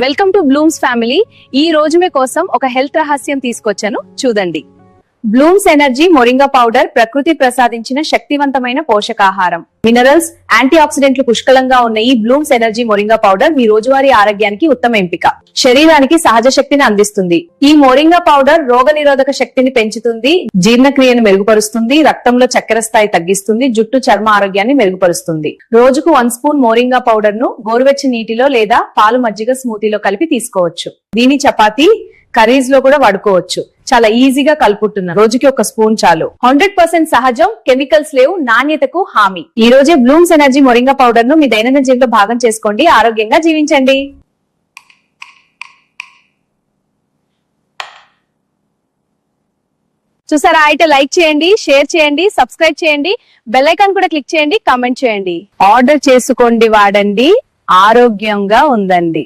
Welcome to Bloom's family. ఈ రోజు మీ కోసం ఒక హెల్త్ రహస్యం తీసుకొచ్చాను, చూడండి. బ్లూమ్స్ ఎనర్జీ మొరింగా పౌడర్ ప్రకృతి ప్రసాదించిన శక్తివంతమైన పోషకాహారం. మినరల్స్, యాంటీ ఆక్సిడెంట్లు పుష్కలంగా ఉన్న ఈ బ్లూమ్స్ ఎనర్జీ మొరింగా పౌడర్ మీ రోజువారీ ఆరోగ్యానికి ఉత్తమ ఎంపిక. శరీరానికి సహజ శక్తిని అందిస్తుంది. ఈ మొరింగా పౌడర్ రోగ నిరోధక శక్తిని పెంచుతుంది, జీర్ణక్రియను మెరుగుపరుస్తుంది, రక్తంలో చక్కెర స్థాయి తగ్గిస్తుంది, జుట్టు చర్మ ఆరోగ్యాన్ని మెరుగుపరుస్తుంది. రోజుకు 1 స్పూన్ మొరింగా పౌడర్ ను గోరువెచ్చని నీటిలో లేదా పాలు మజ్జిగ స్మూతీలో కలిపి తీసుకోవచ్చు. దీని చపాతీ, కర్రీస్ లో కూడా వాడుకోవచ్చు. చాలా ఈజీగా కలుపుతున్నా. రోజుకి 1 స్పూన్ చాలు. 100% సహజం, కెమికల్స్ లేవు, నాణ్యతకు హామీ. ఈ రోజే బ్లూమ్స్ ఎనర్జీ మొరింగా పౌడర్ ను మీ దైనందిన జీవితంలో భాగం చేసుకోండి. ఆరోగ్యంగా జీవించండి. చూసారా? అయితే లైక్ చేయండి, షేర్ చేయండి, సబ్స్క్రైబ్ చేయండి, బెల్ ఐకాన్ కూడా క్లిక్ చేయండి, కామెంట్ చేయండి. ఆర్డర్ చేసుకోండి, వాడండి, ఆరోగ్యంగా ఉందండి.